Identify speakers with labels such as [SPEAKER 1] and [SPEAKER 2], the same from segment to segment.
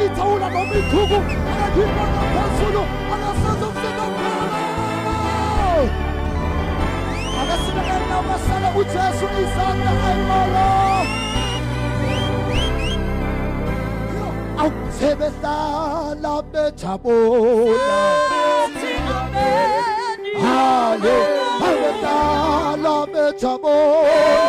[SPEAKER 1] itaula no mitugu anakimba na pasulu anasazo msendo anasimama masala uchesu isanga aimala au sebesta la bechabona ale sebesta la bechabona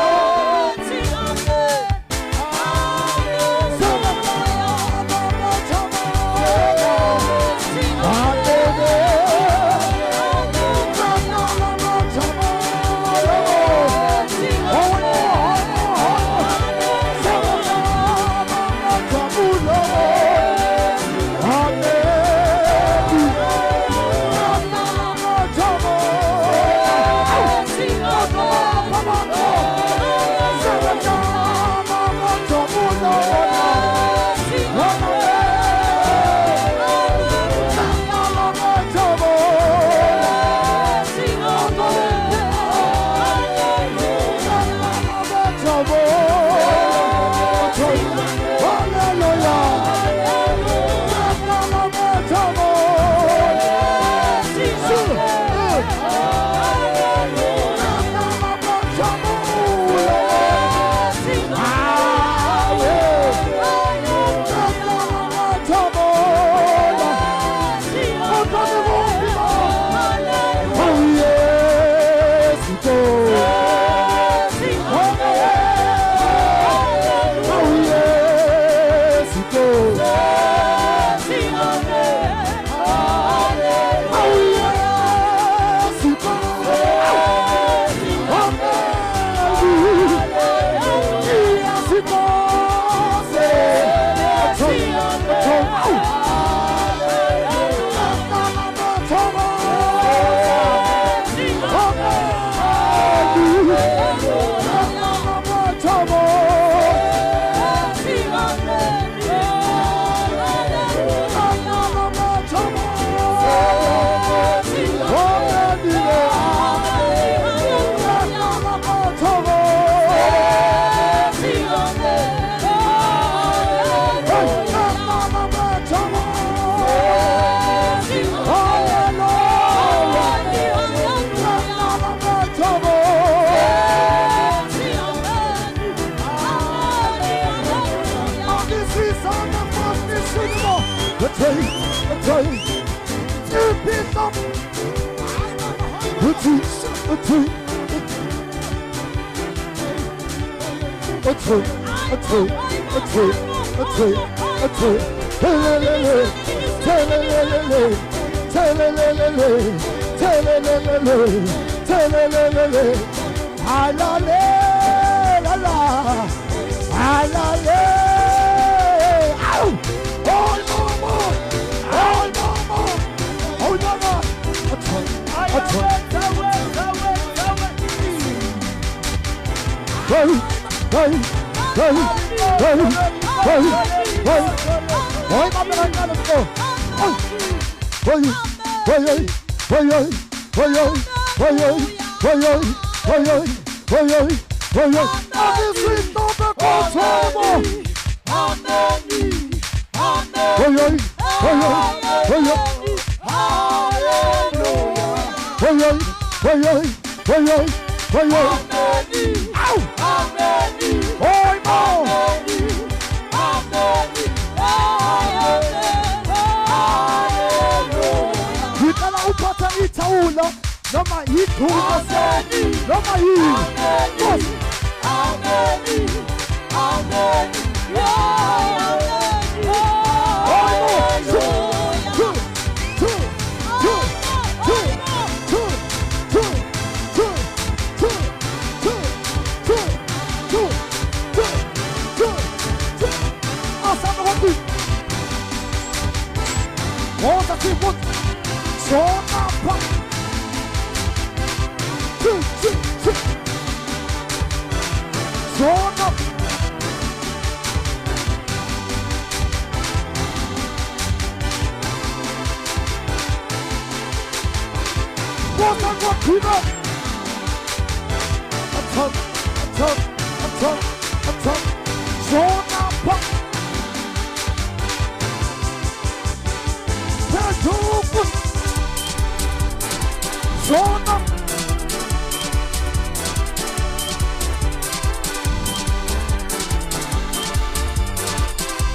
[SPEAKER 1] Zona.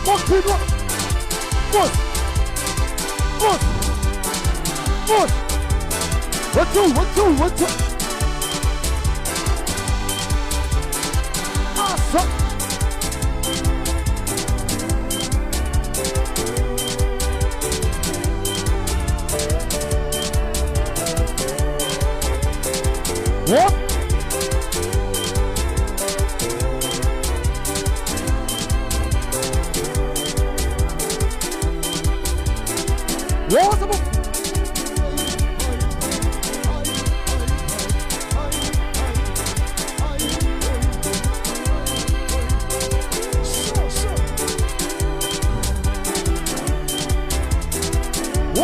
[SPEAKER 1] Continua. Push. Push. Push. 1, 2, 1, 2, 1, 2. Awesome. What? What's up?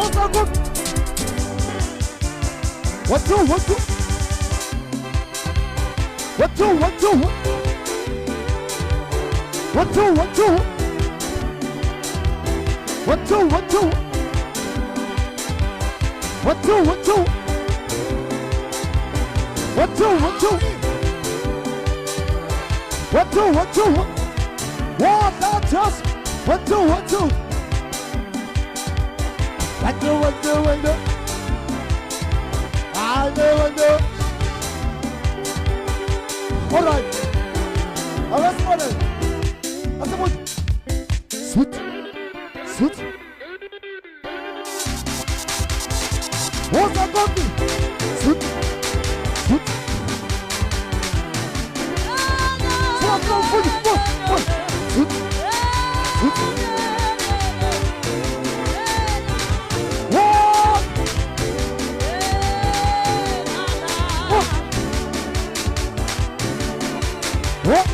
[SPEAKER 1] What's up? What two? What two? What two? What two? What two? What two? What two? What two? What two? What two? What two? What two? What two? What two? What not just? What two? What two? What two? What two? What two? I know. All right. Let's go then. That's good. Sweet. What's that talking? Sweet. What's that for you? What? Sweet. What? What?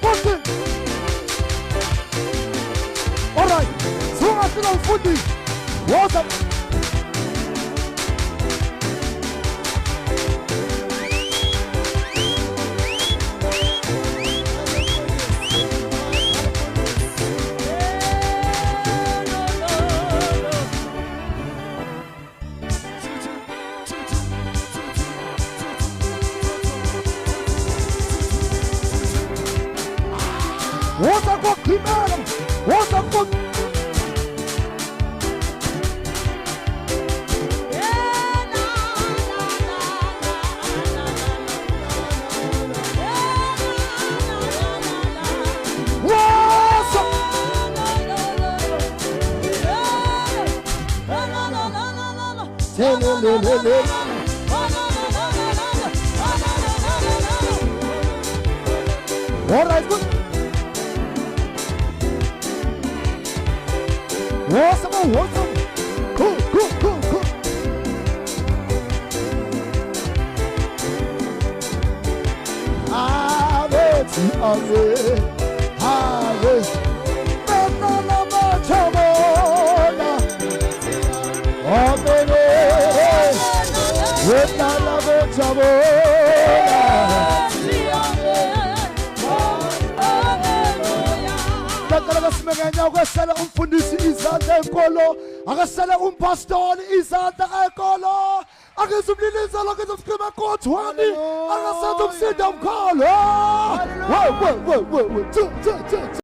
[SPEAKER 1] What's it? All right. So after the footy, what's up? What's up, what? What's up, what? All right, good. Awesome. Cool. Akasala umfundisi izandla enkolo, akasala umpastori izandla enkolo, akazumliliza akazufika kodwani, akasenza umsindo omkhulu.